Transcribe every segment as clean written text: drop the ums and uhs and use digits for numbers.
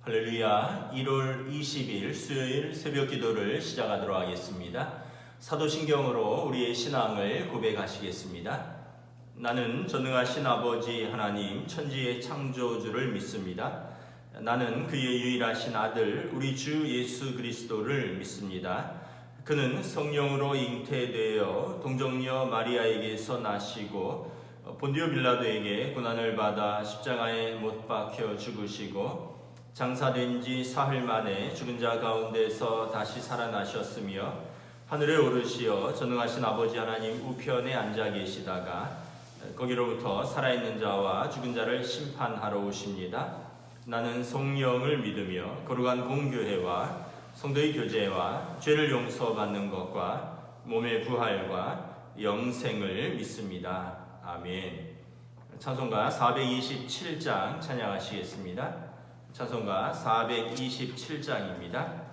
할렐루야. 1월 20일 수요일 새벽 기도를 시작하도록 하겠습니다. 사도신경으로 우리의 신앙을 고백하시겠습니다. 나는 전능하신 아버지 하나님 천지의 창조주를 믿습니다. 나는 그의 유일하신 아들 우리 주 예수 그리스도를 믿습니다. 그는 성령으로 잉태되어 동정녀 마리아에게서 나시고 본디오 빌라도에게 고난을 받아 십자가에 못 박혀 죽으시고 장사된 지 사흘 만에 죽은 자 가운데서 다시 살아나셨으며 하늘에 오르시어 전능하신 아버지 하나님 우편에 앉아 계시다가 거기로부터 살아있는 자와 죽은 자를 심판하러 오십니다. 나는 성령을 믿으며 거룩한 공교회와 성도의 교제와 죄를 용서받는 것과 몸의 부활과 영생을 믿습니다. 아멘. 찬송가 427장 찬양하시겠습니다. 찬송가 427장입니다.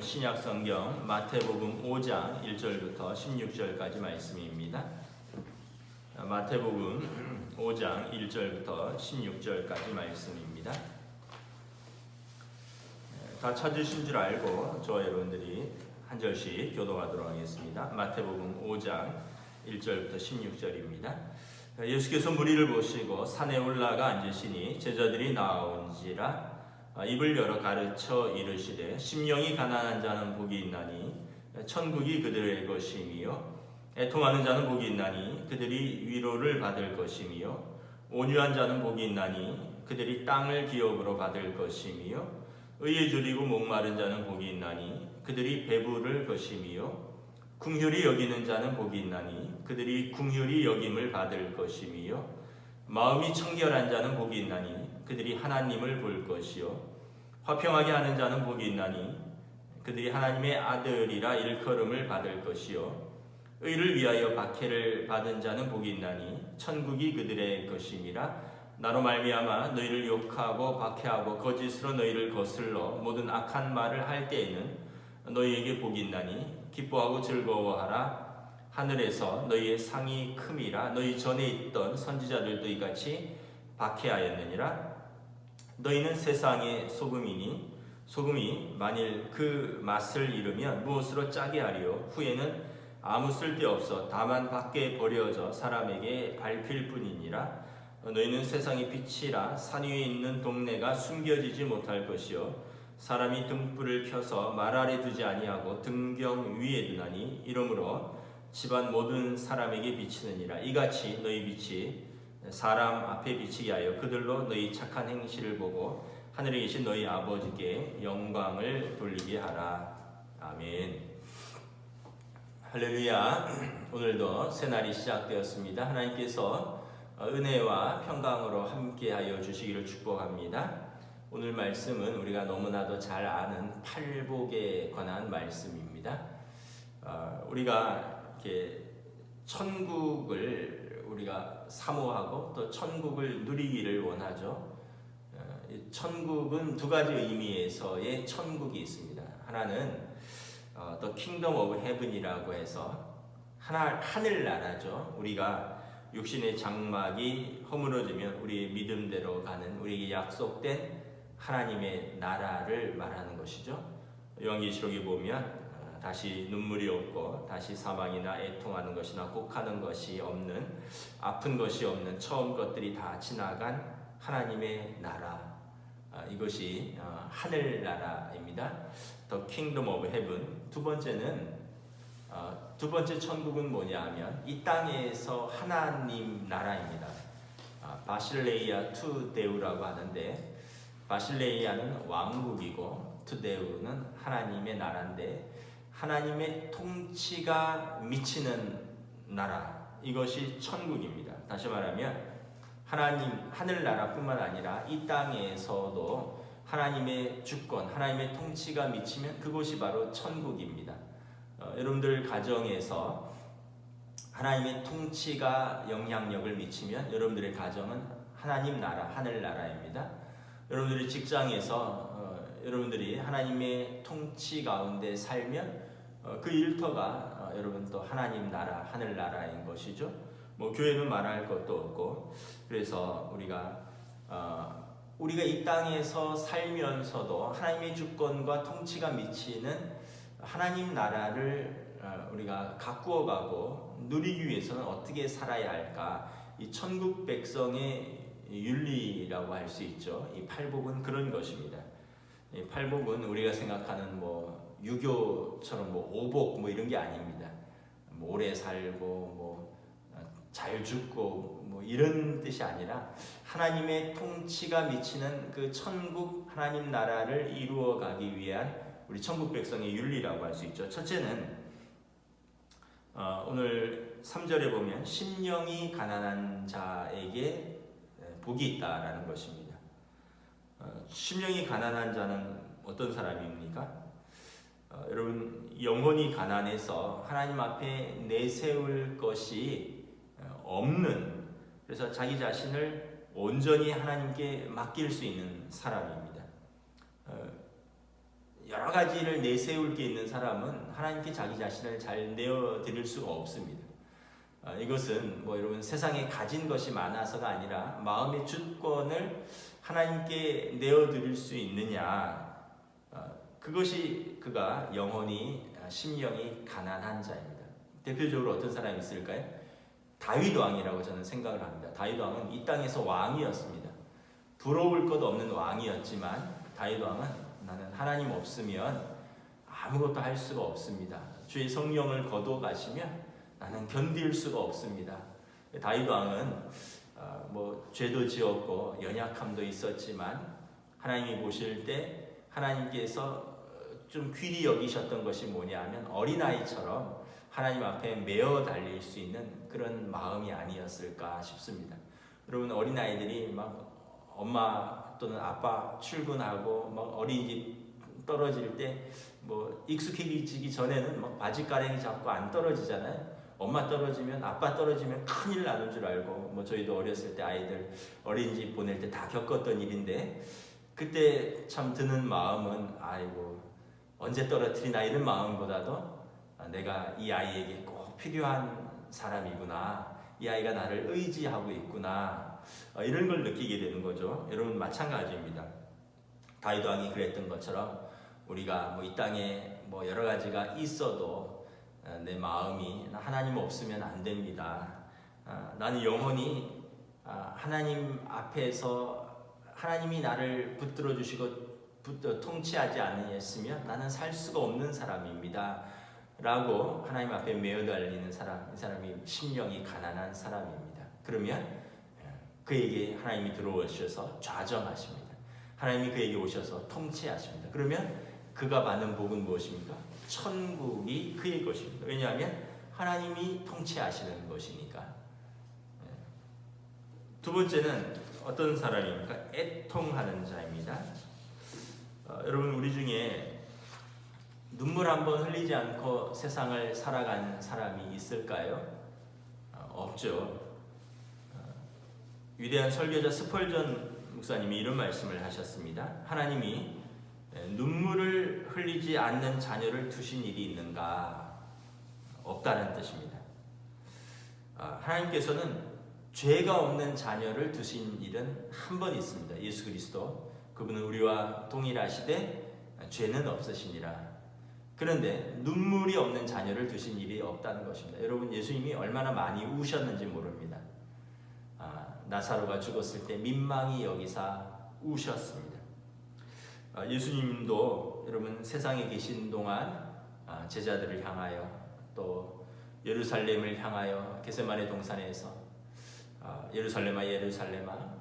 신약성경 마태복음 5장 1절부터 16절까지 말씀입니다. 마태복음 5장 1절부터 16절까지 말씀입니다. 다 찾으신 줄 알고 저와 여러분들이 한 절씩 교독하도록 하겠습니다. 마태복음 5장 1절부터 16절입니다. 예수께서 무리를 보시고 산에 올라가 앉으시니 제자들이 나온지라 입을 열어 가르쳐 이르시되 심령이 가난한 자는 복이 있나니 천국이 그들의 것이며 애통하는 자는 복이 있나니 그들이 위로를 받을 것이며 온유한 자는 복이 있나니 그들이 땅을 기업으로 받을 것이며 의에 줄이고 목마른 자는 복이 있나니 그들이 배부를 것이며 긍휼히 여기는 자는 복이 있나니 그들이 긍휼히 여김을 받을 것이며 마음이 청결한 자는 복이 있나니 그들이 하나님을 볼 것이요 화평하게 하는 자는 복이 있나니 그들이 하나님의 아들이라 일컬음을 받을 것이요 의를 위하여 박해를 받은 자는 복이 있나니 천국이 그들의 것임이라. 나로 말미암아 너희를 욕하고 박해하고 거짓으로 너희를 거슬러 모든 악한 말을 할 때에는 너희에게 복이 있나니 기뻐하고 즐거워하라. 하늘에서 너희의 상이 큼이라. 너희 전에 있던 선지자들도 이같이 박해하였느니라. 너희는 세상의 소금이니 소금이 만일 그 맛을 잃으면 무엇으로 짜게 하리요. 후에는 아무 쓸데없어 다만 밖에 버려져 사람에게 밟힐 뿐이니라. 너희는 세상의 빛이라. 산 위에 있는 동네가 숨겨지지 못할 것이요 사람이 등불을 켜서 말 아래 두지 아니하고 등경 위에 두나니 이러므로 집안 모든 사람에게 비치느니라. 이같이 너희 빛이 사람 앞에 비치게 하여 그들로 너희 착한 행실을 보고 하늘에 계신 너희 아버지께 영광을 돌리게 하라. 아멘. 할렐루야. 오늘도 새날이 시작되었습니다. 하나님께서 은혜와 평강으로 함께하여 주시기를 축복합니다. 오늘 말씀은 우리가 너무나도 잘 아는 팔복에 관한 말씀입니다. 우리가 이렇게 천국을 우리가 사모하고 또 천국을 누리기를 원하죠. 천국은 두 가지 의미에서의 천국이 있습니다. 하나는 The Kingdom of Heaven이라고 해서 하늘나라죠. 우리가 육신의 장막이 허물어지면 우리의 믿음대로 가는 우리에게 약속된 하나님의 나라를 말하는 것이죠. 요한계시록에 보면 다시 눈물이 없고 다시 사망이나 애통하는 것이나 곡하는 것이 없는 아픈 것이 없는 처음 것들이 다 지나간 하나님의 나라, 이것이 하늘나라입니다. The Kingdom of Heaven. 두 번째 천국은 뭐냐 하면 이 땅에서 하나님 나라입니다. 바실레이아 투데우라고 하는데 바실레이아는 왕국이고 투데우는 하나님의 나라인데 하나님의 통치가 미치는 나라, 이것이 천국입니다. 다시 말하면 하나님 하늘나라뿐만 아니라 이 땅에서도 하나님의 주권, 하나님의 통치가 미치면 그곳이 바로 천국입니다. 여러분들 가정에서 하나님의 통치가 영향력을 미치면 여러분들의 가정은 하나님 나라, 하늘나라입니다. 여러분들이 직장에서 여러분들이 하나님의 통치 가운데 살면 그 일터가 여러분 또 하나님 나라, 하늘나라인 것이죠. 뭐 교회는 말할 것도 없고, 그래서 우리가 이 땅에서 살면서도 하나님의 주권과 통치가 미치는 하나님 나라를 우리가 가꾸어가고 누리기 위해서는 어떻게 살아야 할까? 이 천국 백성의 윤리라고 할 수 있죠. 이 팔복은 그런 것입니다. 이 팔복은 우리가 생각하는 뭐 유교처럼 뭐 오복 뭐 이런 게 아닙니다. 뭐 오래 살고 뭐 잘 죽고 뭐 이런 뜻이 아니라 하나님의 통치가 미치는 그 천국 하나님 나라를 이루어 가기 위한 우리 천국 백성의 윤리라고 할 수 있죠. 첫째는 오늘 3절에 보면 심령이 가난한 자에게 복이 있다라는 것입니다. 심령이 가난한 자는 어떤 사람입니까? 여러분, 영혼이 가난해서 하나님 앞에 내세울 것이 없는, 그래서 자기 자신을 온전히 하나님께 맡길 수 있는 사람입니다. 여러 가지를 내세울 게 있는 사람은 하나님께 자기 자신을 잘 내어드릴 수가 없습니다. 이것은 뭐 여러분 세상에 가진 것이 많아서가 아니라 마음의 주권을 하나님께 내어드릴 수 있느냐, 그것이 그가 영혼이 심령이 가난한 자입니다. 대표적으로 어떤 사람이 있을까요? 다윗 왕이라고 저는 생각을 합니다. 다윗 왕은 이 땅에서 왕이었습니다. 부러울 것 없는 왕이었지만 다윗 왕은 나는 하나님 없으면 아무것도 할 수가 없습니다. 주의 성령을 거두어 가시면 나는 견딜 수가 없습니다. 다윗 왕은 뭐 죄도 지었고 연약함도 있었지만 하나님이 보실 때 하나님께서 좀 귀히 여기셨던 것이 뭐냐 하면 어린아이처럼 하나님 앞에 메어 달릴 수 있는 그런 마음이 아니었을까 싶습니다. 여러분, 어린아이들이 막 엄마 또는 아빠 출근하고 막 어린이집 떨어질 때 뭐 익숙해지기 전에는 막 바지가랑이 잡고 안 떨어지잖아요. 엄마 떨어지면, 아빠 떨어지면 큰일 나는 줄 알고, 뭐 저희도 어렸을 때 아이들 어린이집 보낼 때 다 겪었던 일인데, 그때 참 드는 마음은 아이고 언제 떨어뜨리나 이런 마음보다도 내가 이 아이에게 꼭 필요한 사람이구나, 이 아이가 나를 의지하고 있구나, 이런 걸 느끼게 되는 거죠. 여러분 마찬가지입니다. 다윗 왕이 그랬던 것처럼 우리가 뭐 이 땅에 뭐 여러 가지가 있어도 내 마음이 하나님 없으면 안 됩니다. 나는 영원히 하나님 앞에서 하나님이 나를 붙들어 주시고 통치하지 않으셨으면 나는 살 수가 없는 사람입니다 라고 하나님 앞에 메어 달리는 사람, 이 사람이 심령이 가난한 사람입니다. 그러면 그에게 하나님이 들어오셔서 좌정하십니다. 하나님이 그에게 오셔서 통치하십니다. 그러면 그가 받는 복은 무엇입니까? 천국이 그의 것입니다. 왜냐하면 하나님이 통치하시는 것이니까. 두 번째는 어떤 사람입니까? 애통하는 자입니다. 여러분 우리 중에 눈물 한 번 흘리지 않고 세상을 살아간 사람이 있을까요? 없죠. 위대한 설교자 스펄전 목사님이 이런 말씀을 하셨습니다. 하나님이 눈물을 흘리지 않는 자녀를 두신 일이 있는가? 없다는 뜻입니다. 하나님께서는 죄가 없는 자녀를 두신 일은 한 번 있습니다. 예수 그리스도, 그분은 우리와 동일하시되 죄는 없으시니라. 그런데 눈물이 없는 자녀를 두신 일이 없다는 것입니다. 여러분 예수님이 얼마나 많이 우셨는지 모릅니다. 나사로가 죽었을 때 민망히 여기사 우셨습니다. 예수님도 여러분 세상에 계신 동안 제자들을 향하여 또 예루살렘을 향하여 겟세마네 동산에서 예루살렘아 예루살렘아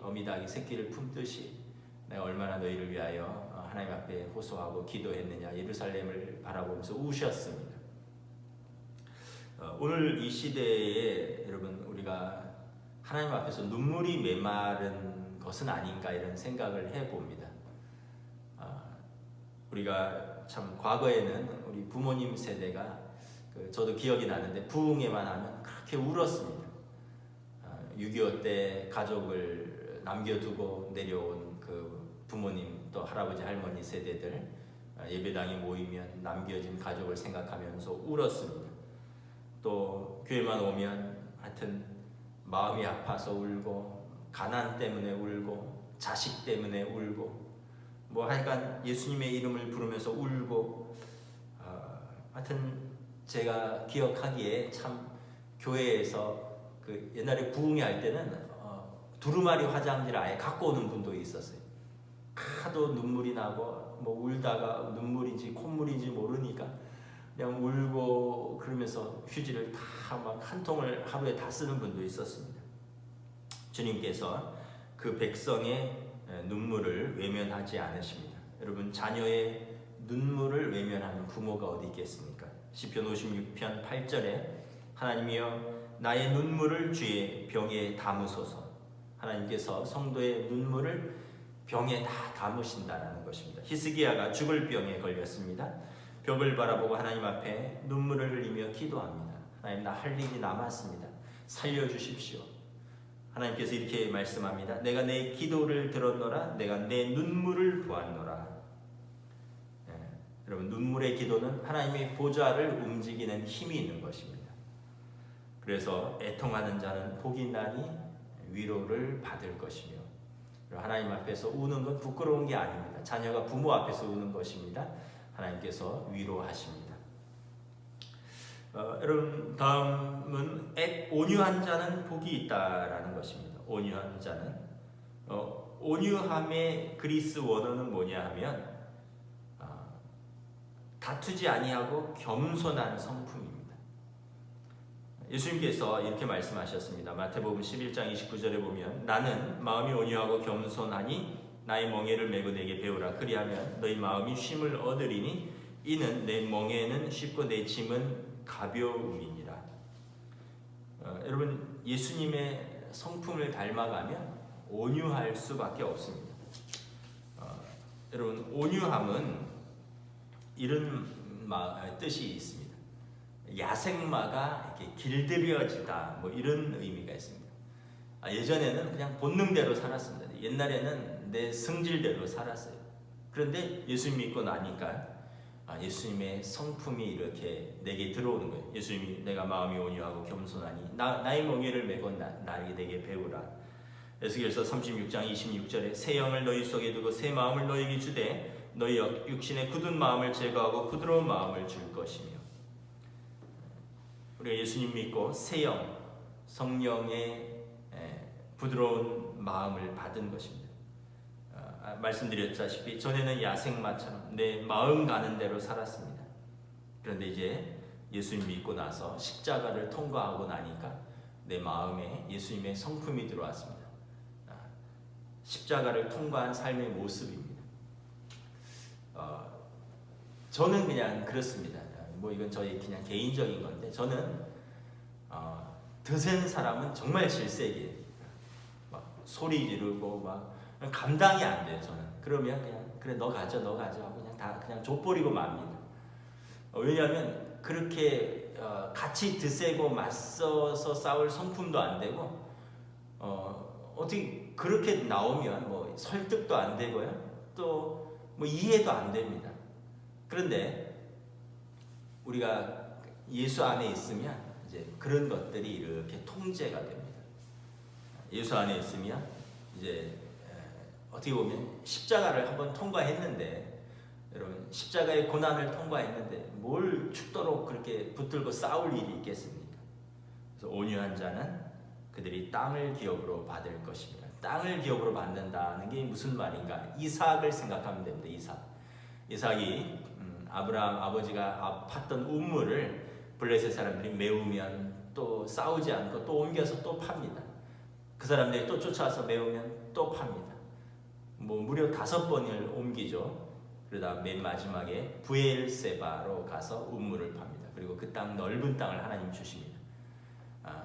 어미닭이 새끼를 품듯이 내가 얼마나 너희를 위하여 하나님 앞에 호소하고 기도했느냐, 예루살렘을 바라보면서 우셨습니다. 오늘 이 시대에 여러분 우리가 하나님 앞에서 눈물이 메마른 것은 아닌가 이런 생각을 해봅니다. 우리가 참 과거에는 우리 부모님 세대가 저도 기억이 나는데 부흥회만 하면 그렇게 울었습니다. 6.25 때 가족을 남겨두고 내려온 그 부모님 또 할아버지 할머니 세대들 예배당에 모이면 남겨진 가족을 생각하면서 울었습니다. 또 교회만 오면 하여튼 마음이 아파서 울고 가난 때문에 울고 자식 때문에 울고 뭐 하여간 예수님의 이름을 부르면서 울고 하여튼 제가 기억하기에 참 교회에서 그 옛날에 부흥회 할 때는 두루마리 화장지를 아예 갖고 오는 분도 있었어요. 하도 눈물이 나고 뭐 울다가 눈물인지 콧물인지 모르니까 그냥 울고 그러면서 휴지를 다 막 한 통을 하루에 다 쓰는 분도 있었습니다. 주님께서 그 백성의 눈물을 외면하지 않으십니다. 여러분 자녀의 눈물을 외면하는 부모가 어디 있겠습니까? 시편 56편 8절에 하나님이여 나의 눈물을 주의 병에 담으소서. 하나님께서 성도의 눈물을 병에 다 담으신다라는 것입니다. 히스기야가 죽을 병에 걸렸습니다. 벽을 바라보고 하나님 앞에 눈물을 흘리며 기도합니다. 하나님 나 할 일이 남았습니다. 살려주십시오. 하나님께서 이렇게 말씀합니다. 내가 내 기도를 들었노라. 내가 내 눈물을 보았노라. 여러분 눈물의 기도는 하나님의 보좌를 움직이는 힘이 있는 것입니다. 그래서 애통하는 자는 복이 나니 위로를 받을 것이며 하나님 앞에서 우는 건 부끄러운 게 아닙니다. 자녀가 부모 앞에서 우는 것입니다. 하나님께서 위로하십니다. 여러분 다음은 온유한 자는 복이 있다라는 것입니다. 온유한 자는 온유함의 그리스 원어는 뭐냐 하면 다투지 아니하고 겸손한 성품입니다. 예수님께서 이렇게 말씀하셨습니다. 마태복음 11장 29절에 보면 나는 마음이 온유하고 겸손하니 나의 멍에를 메고 내게 배우라. 그리하면 너희 마음이 쉼을 얻으리니 이는 내 멍에는 쉽고 내 짐은 가벼움이니라. 여러분 예수님의 성품을 닮아가면 온유할 수밖에 없습니다. 여러분, 온유함은 이런 뜻이 있습니다. 야생마가 이렇게 길들여지다, 뭐 이런 의미가 있습니다. 예전에는 그냥 본능대로 살았습니다. 옛날에는 내 성질대로 살았어요. 그런데 예수 믿고 나니까 예수님의 성품이 이렇게 내게 들어오는 거예요. 예수님이 내가 마음이 온유하고 겸손하니 나의 멍에를 메고 내게 배우라. 에스겔서 36장 26절에 새 영을 너희 속에 두고 새 마음을 너희에게 주되 너희 육신의 굳은 마음을 제거하고 부드러운 마음을 줄 것이며. 우리가 예수님 믿고 새 영, 성령의 부드러운 마음을 받은 것입니다. 말씀드렸다시피 전에는 야생마처럼 내 마음 가는 대로 살았습니다. 그런데 이제 예수님 믿고 나서 십자가를 통과하고 나니까 내 마음에 예수님의 성품이 들어왔습니다. 십자가를 통과한 삶의 모습입니다. 저는 그냥 그렇습니다. 뭐 이건 저희 그냥 개인적인 건데 저는 드센 사람은 정말 질색이에요. 막 소리 지르고 막 감당이 안 돼요. 저는 그러면 그냥 그래 너 가져 하고 그냥 족버리고 맙니다. 왜냐하면 그렇게 같이 드세고 맞서서 싸울 성품도 안 되고 어떻게 그렇게 나오면 뭐 설득도 안 되고요. 또 뭐 이해도 안 됩니다. 그런데 우리가 예수 안에 있으면 이제 그런 것들이 이렇게 통제가 됩니다. 예수 안에 있으면 이제 어떻게 보면 십자가를 한번 통과했는데 여러분 십자가의 고난을 통과했는데 뭘 죽도록 그렇게 붙들고 싸울 일이 있겠습니까? 그래서 온유한 자는 그들이 땅을 기업으로 받을 것입니다. 땅을 기업으로 받는다는 게 무슨 말인가? 이삭을 생각하면 됩니다. 이삭이 아브라함 아버지가 팠던 우물을 블레셋 사람들이 메우면 또 싸우지 않고 또 옮겨서 또 팝니다. 그 사람들이 또 쫓아와서 메우면 또 팝니다. 뭐 무려 5번을 옮기죠. 그러다 맨 마지막에 부엘세바로 가서 우물을 팝니다. 그리고 그 땅 넓은 땅을 하나님 주십니다.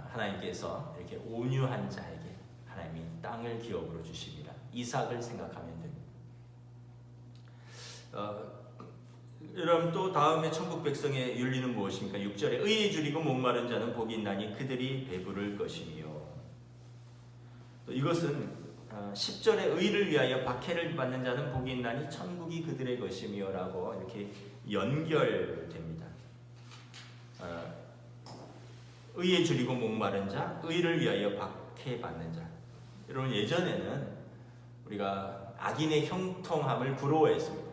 하나님께서 이렇게 온유한 자에게 하나님이 땅을 기업으로 주십니다. 이삭을 생각하면 됩니다. 여러분 또 다음에 천국 백성의 윤리는 무엇입니까? 6절에 의에 줄이고 목마른 자는 복이 있나니 그들이 배부를 것이며. 또 이것은 10절에 의를 위하여 박해를 받는 자는 복이 있나니 천국이 그들의 것이며 라고 이렇게 연결됩니다. 의에 줄이고 목마른 자, 의를 위하여 박해받는 자. 여러분 예전에는 우리가 악인의 형통함을 부러워했습니다.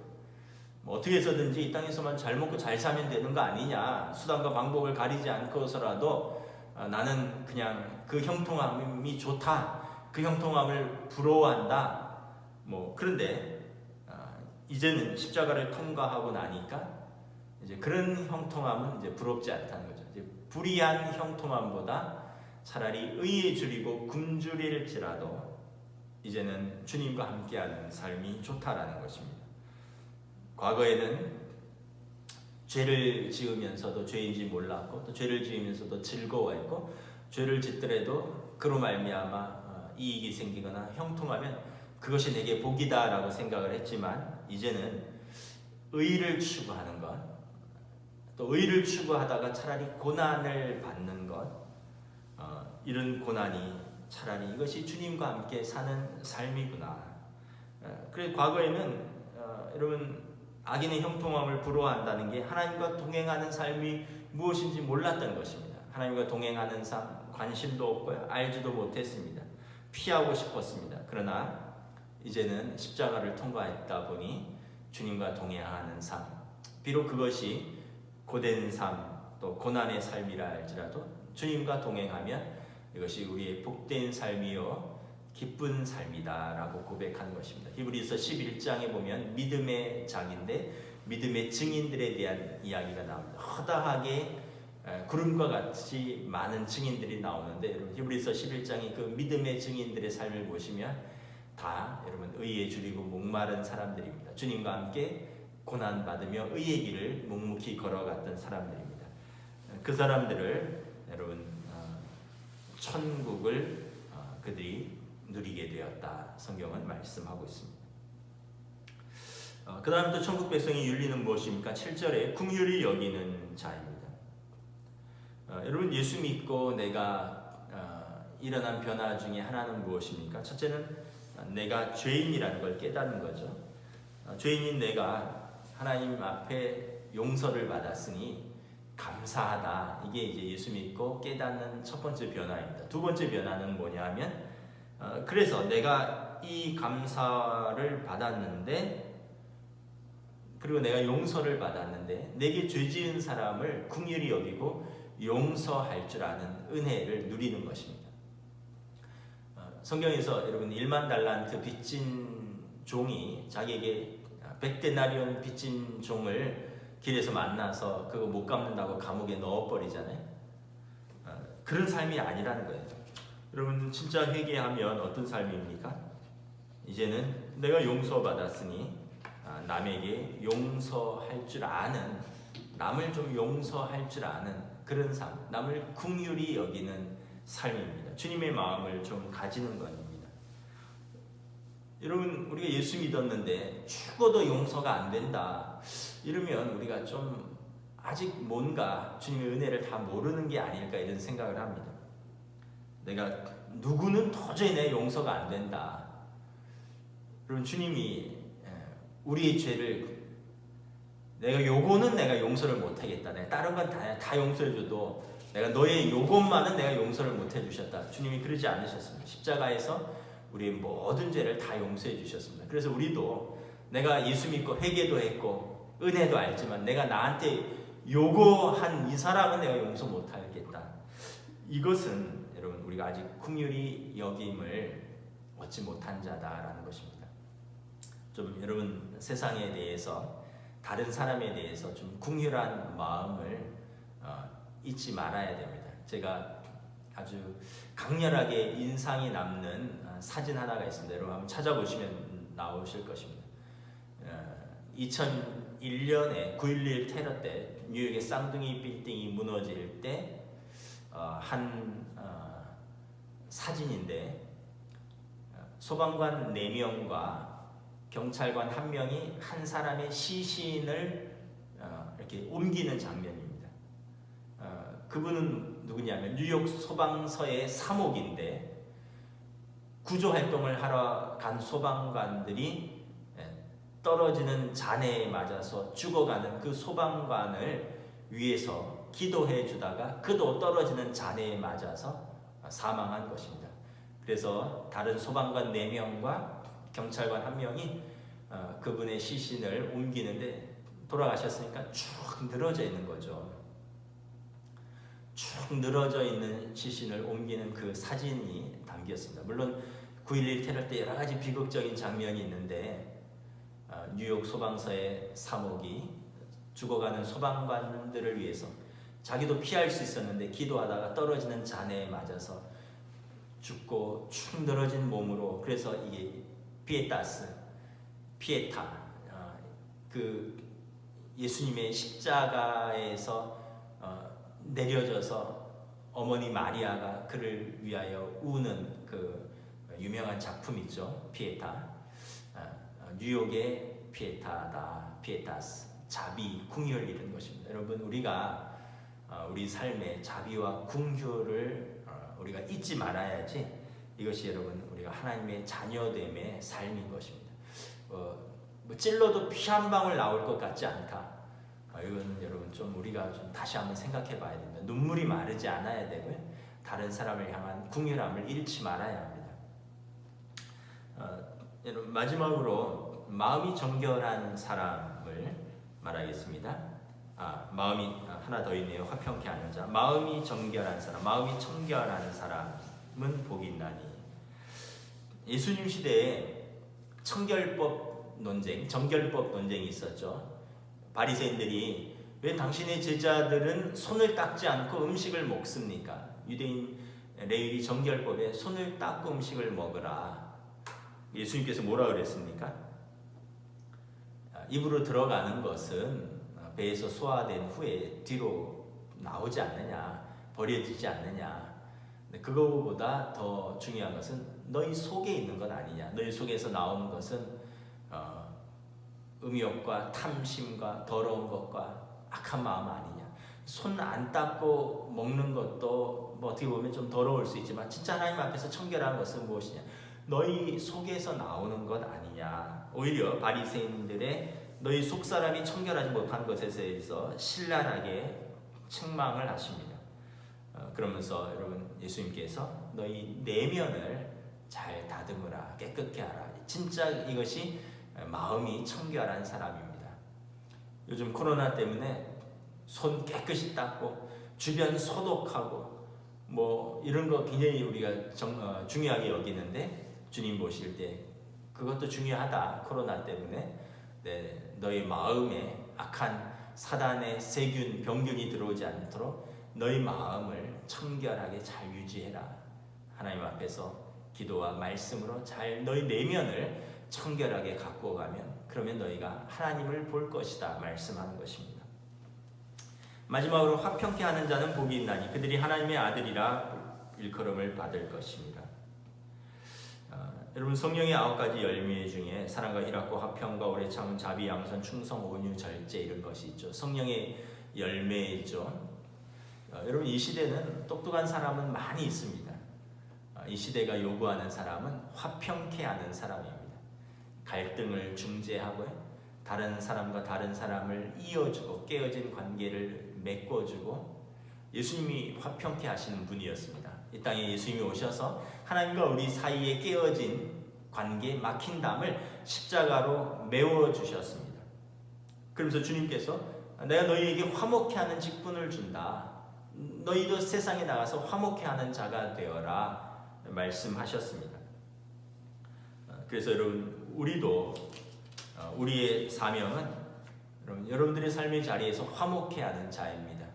뭐 어떻게 해서든지 이 땅에서만 잘 먹고 잘 사면 되는 거 아니냐. 수단과 방법을 가리지 않고서라도 나는 그냥 그 형통함이 좋다. 그 형통함을 부러워한다. 뭐 그런데 이제는 십자가를 통과하고 나니까 이제 그런 형통함은 이제 부럽지 않다는 거죠. 이제 불의한 형통함보다 차라리 의에 줄이고 굶주릴지라도 이제는 주님과 함께하는 삶이 좋다라는 것입니다. 과거에는 죄를 지으면서도 죄인지 몰랐고 또 죄를 지으면서도 즐거워했고 죄를 짓더라도 그로 말미암아 이익이 생기거나 형통하면 그것이 내게 복이다라고 생각을 했지만 이제는 의를 추구하는 것, 또 의를 추구하다가 차라리 고난을 받는 것, 이런 고난이 차라리 이것이 주님과 함께 사는 삶이구나. 그래서 과거에는 여러분 악인의 형통함을 부러워한다는 게 하나님과 동행하는 삶이 무엇인지 몰랐던 것입니다. 하나님과 동행하는 삶 관심도 없고요, 알지도 못했습니다. 피하고 싶었습니다. 그러나 이제는 십자가를 통과했다 보니 주님과 동행하는 삶, 비록 그것이 고된 삶, 또 고난의 삶이라 할지라도 주님과 동행하면 이것이 우리의 복된 삶이요 기쁜 삶이다 라고 고백하는 것입니다. 히브리서 11장에 보면 믿음의 장인데 믿음의 증인들에 대한 이야기가 나옵니다. 허다하게 구름과 같이 많은 증인들이 나오는데 여러분 히브리서 11장이 그 믿음의 증인들의 삶을 보시면 다 여러분 의에 줄이고 목마른 사람들입니다. 주님과 함께 고난받으며 의의 길을 묵묵히 걸어갔던 사람들입니다. 그 사람들을 여러분 천국을 그들이 누리게 되었다. 성경은 말씀하고 있습니다. 그 다음 또 천국 백성이 윤리는 무엇입니까? 7절에 긍휼히 여기는 자입니다. 여러분 예수 믿고 내가 일어난 변화 중에 하나는 무엇입니까? 첫째는 내가 죄인이라는 걸 깨닫는 거죠. 죄인인 내가 하나님 앞에 용서를 받았으니 감사하다. 이게 이제 예수 믿고 깨닫는 첫 번째 변화입니다. 두 번째 변화는 뭐냐면 그래서 내가 이 감사를 받았는데 그리고 내가 용서를 받았는데 내게 죄 지은 사람을 긍휼히 여기고 용서할 줄 아는 은혜를 누리는 것입니다. 성경에서 여러분 1만 달란트 빚진 종이 자기에게 100데나리온 빚진 종을 길에서 만나서 그거 못 갚는다고 감옥에 넣어버리잖아요. 그런 삶이 아니라는 거예요. 여러분 진짜 회개하면 어떤 삶입니까? 이제는 내가 용서받았으니 남에게 용서할 줄 아는, 남을 좀 용서할 줄 아는 그런 삶, 남을 긍휼히 여기는 삶입니다. 주님의 마음을 좀 가지는 것입니다. 여러분 우리가 예수 믿었는데 죽어도 용서가 안 된다 이러면 우리가 좀 아직 뭔가 주님의 은혜를 다 모르는 게 아닐까 이런 생각을 합니다. 내가 누구는 도저히 내 용서가 안 된다. 그럼 주님이 우리의 죄를 내가 요거는 내가 용서를 못하겠다. 내가 다른 건 다 용서해줘도 내가 너의 요것만은 내가 용서를 못해주셨다. 주님이 그러지 않으셨습니다. 십자가에서 우리의 모든 죄를 다 용서해 주셨습니다. 그래서 우리도 내가 예수 믿고 회개도 했고 은혜도 알지만 내가 나한테 요거 한 이 사람은 내가 용서 못하겠다. 이것은 여러분 우리가 아직 긍휼히 여김을 얻지 못한 자다라는 것입니다. 좀 여러분 세상에 대해서 다른 사람에 대해서 좀 긍휼한 마음을 잊지 말아야 됩니다. 제가 아주 강렬하게 인상이 남는 사진 하나가 있습니다. 여러분 한번 찾아보시면 나오실 것입니다. 2001년에 9.11 테러 때 뉴욕의 쌍둥이 빌딩이 무너질 때 한 사진인데 소방관 4명과 경찰관 1명이 한 사람의 시신을 이렇게 옮기는 장면입니다. 그분은 누구냐면 뉴욕 소방서의 사목인데 구조활동을 하러 간 소방관들이 떨어지는 잔해에 맞아서 죽어가는 그 소방관을 위해서 기도해 주다가 그도 떨어지는 잔해에 맞아서 사망한 것입니다. 그래서 다른 소방관 4명과 경찰관 1명이 그분의 시신을 옮기는데 돌아가셨으니까 쭉 늘어져 있는 거죠. 쭉 늘어져 있는 시신을 옮기는 그 사진이 담겼습니다. 물론 9.11 테러 때 여러 가지 비극적인 장면이 있는데 뉴욕 소방서의 사목이 죽어가는 소방관들을 위해서 자기도 피할 수 있었는데 기도하다가 떨어지는 잔해에 맞아서 죽고 축 늘어진 몸으로, 그래서 이게 피에타, 그 예수님의 십자가에서 내려져서 어머니 마리아가 그를 위하여 우는 그 유명한 작품 있죠. 피에타. 뉴욕의 피에타스, 자비, 긍휼을 이룬 것입니다. 여러분 우리가 우리 삶의 자비와 긍휼을 우리가 잊지 말아야지. 이것이 여러분 우리가 하나님의 자녀됨의 삶인 것입니다. 뭐 찔러도 피 한 방울 나올 것 같지 않다. 이건 여러분 좀 우리가 좀 다시 한번 생각해 봐야 됩니다. 눈물이 마르지 않아야 되고요. 다른 사람을 향한 긍휼함을 잃지 말아야 합니다. 여러분 마지막으로 마음이 정결한 사람을 말하겠습니다. 마음이 하나 더 있네요. 화평케 하는 자. 마음이 정결한 사람, 마음이 청결한 사람은 복이 있나니. 예수님 시대에 정결법 논쟁이 있었죠. 바리새인들이 왜 당신의 제자들은 손을 닦지 않고 음식을 먹습니까? 유대인 레위기 정결법에 손을 닦고 음식을 먹으라. 예수님께서 뭐라 그랬습니까? 입으로 들어가는 것은 배에서 소화된 후에 뒤로 나오지 않느냐, 버려지지 않느냐. 그거보다 더 중요한 것은 너희 속에 있는 것 아니냐. 너희 속에서 나오는 것은 음욕과 탐심과 더러운 것과 악한 마음 아니냐. 손 안 닦고 먹는 것도 뭐 어떻게 보면 좀 더러울 수 있지만 진짜 하나님 앞에서 청결한 것은 무엇이냐. 너희 속에서 나오는 것 아니냐. 오히려 바리새인들의 너희 속 사람이 청결하지 못한 것에 대해서 신랄하게 책망을 하십니다. 그러면서 여러분 예수님께서 너희 내면을 잘 다듬으라, 깨끗게 하라. 진짜 이것이 마음이 청결한 사람입니다. 요즘 코로나 때문에 손 깨끗이 닦고 주변 소독하고 뭐 이런 거 굉장히 우리가 중요하게 여기는데 주님 보실 때 그것도 중요하다. 코로나 때문에 너희 마음에 악한 사단의 세균, 병균이 들어오지 않도록 너희 마음을 청결하게 잘 유지해라. 하나님 앞에서 기도와 말씀으로 잘 너희 내면을 청결하게 갖고 가면 그러면 너희가 하나님을 볼 것이다 말씀하는 것입니다. 마지막으로 화평케 하는 자는 복이 있나니 그들이 하나님의 아들이라 일컬음을 받을 것입니다. 여러분 성령의 9가지 열매 중에 사랑과 희락과 화평과 오래 참음 자비 양선 충성 온유 절제 이런 것이 있죠. 성령의 열매이죠. 여러분 이 시대는 똑똑한 사람은 많이 있습니다. 이 시대가 요구하는 사람은 화평케 하는 사람입니다. 갈등을 중재하고 다른 사람과 다른 사람을 이어주고 깨어진 관계를 메꿔주고 예수님이 화평케 하시는 분이었습니다. 이 땅에 예수님이 오셔서 하나님과 우리 사이에 깨어진 관계, 막힌 담을 십자가로 메워주셨습니다. 그러면서 주님께서 내가 너희에게 화목케 하는 직분을 준다. 너희도 세상에 나가서 화목케 하는 자가 되어라 말씀하셨습니다. 그래서 여러분 우리도 우리의 사명은 여러분들의 삶의 자리에서 화목케 하는 자입니다.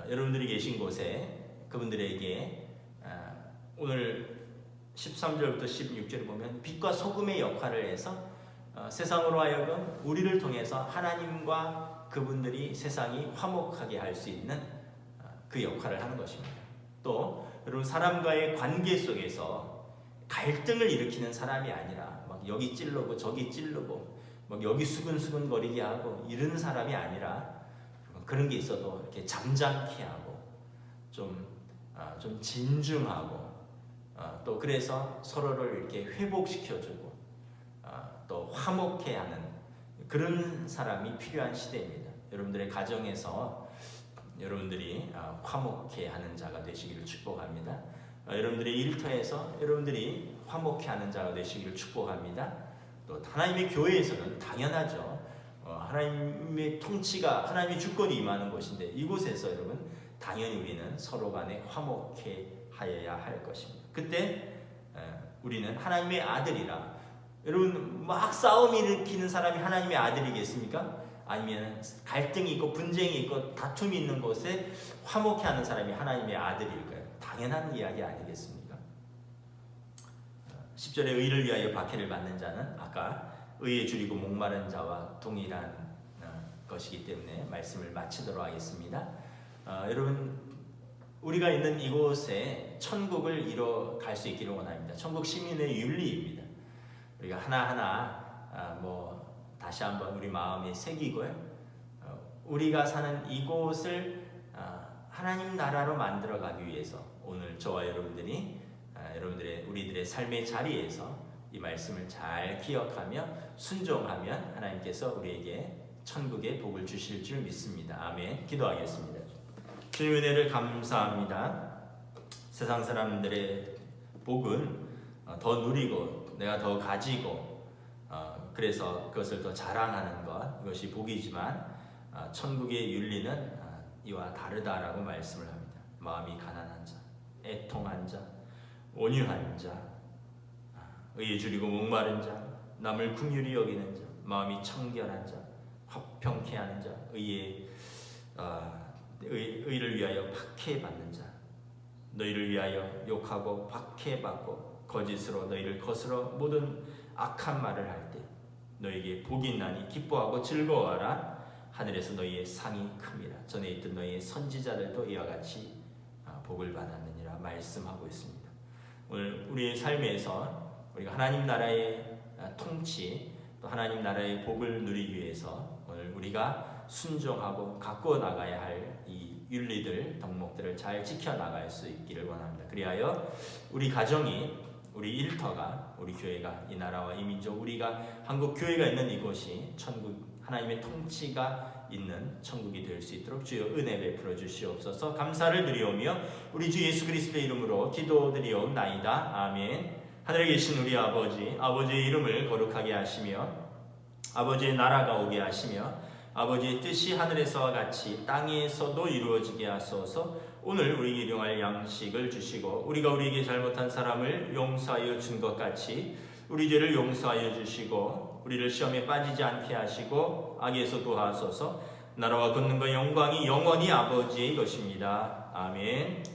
여러분들이 계신 곳에 그분들에게 오늘 13절부터 16절을 보면 빛과 소금의 역할을 해서 세상으로 하여금 우리를 통해서 하나님과 그분들이 세상이 화목하게 할 수 있는 그 역할을 하는 것입니다. 또 여러분 사람과의 관계 속에서 갈등을 일으키는 사람이 아니라 막 여기 찔르고 저기 찔르고 막 여기 수근수근 거리게 하고 이런 사람이 아니라 그런 게 있어도 이렇게 잠잠케 하고 좀 진중하고 또 그래서 서로를 이렇게 회복시켜주고 또 화목케 하는 그런 사람이 필요한 시대입니다. 여러분들의 가정에서 여러분들이 화목케 하는 자가 되시기를 축복합니다. 여러분들의 일터에서 여러분들이 화목케 하는 자가 되시기를 축복합니다. 또 하나님의 교회에서는 당연하죠. 하나님의 통치가 하나님의 주권이 임하는 곳인데 이곳에서 여러분 당연히 우리는 서로 간에 화목케 하여야 할 것입니다. 그때 우리는 하나님의 아들이라. 여러분 막 싸움 일으키는 사람이 하나님의 아들이겠습니까? 아니면 갈등이 있고 분쟁이 있고 다툼이 있는 곳에 화목케 하는 사람이 하나님의 아들일까요? 당연한 이야기 아니겠습니까? 10절에 의를 위하여 박해를 받는 자는 아까 의에 줄이고 목마른 자와 동일한 것이기 때문에 말씀을 마치도록 하겠습니다. 여러분 우리가 있는 이곳에 천국을 이뤄갈 수 있기를 원합니다. 천국 시민의 윤리입니다. 우리가 하나하나 다시 한번 우리 마음에 새기고요. 우리가 사는 이곳을 하나님 나라로 만들어가기 위해서 오늘 저와 여러분들이 우리들의 삶의 자리에서 이 말씀을 잘 기억하며 순종하면 하나님께서 우리에게 천국의 복을 주실 줄 믿습니다. 아멘. 기도하겠습니다. 주님의 은혜를 감사합니다. 세상 사람들의 복은 더 누리고 내가 더 가지고 그래서 그것을 더 자랑하는 것 이것이 복이지만 천국의 윤리는 이와 다르다라고 말씀을 합니다. 마음이 가난한 자, 애통한 자, 온유한 자, 의에 줄이고 목마른 자, 남을 긍휼히 여기는 자, 마음이 청결한 자, 화평케 하는 자, 의를 위하여 박해받는 자, 너희를 위하여 욕하고 박해받고 거짓으로 너희를 거스러 모든 악한 말을 할 때 너희에게 복이 있나니 기뻐하고 즐거워하라. 하늘에서 너희의 상이 큼이라. 전에 있던 너희의 선지자들도 이와 같이 복을 받았느니라 말씀하고 있습니다. 오늘 우리의 삶에서 우리가 하나님 나라의 통치 또 하나님 나라의 복을 누리기 위해서 오늘 우리가 순종하고 가꾸어 나가야 할 이 윤리들, 덕목들을 잘 지켜나갈 수 있기를 원합니다. 그리하여 우리 가정이, 우리 일터가, 우리 교회가, 이 나라와 이 민족, 우리가 한국 교회가 있는 이곳이 천국, 하나님의 통치가 있는 천국이 될 수 있도록 주여 은혜 베풀어 주시옵소서. 감사를 드리오며 우리 주 예수 그리스도의 이름으로 기도드리옵나이다. 아멘. 하늘에 계신 우리 아버지, 아버지의 이름을 거룩하게 하시며 아버지의 나라가 오게 하시며 아버지의 뜻이 하늘에서와 같이 땅에서도 이루어지게 하소서. 오늘 우리에게 일용할 양식을 주시고 우리가 우리에게 잘못한 사람을 용서하여 준 것 같이 우리 죄를 용서하여 주시고 우리를 시험에 빠지지 않게 하시고 악에서 구하소서. 나라와 권능과 영광이 영원히 아버지의 것입니다. 아멘.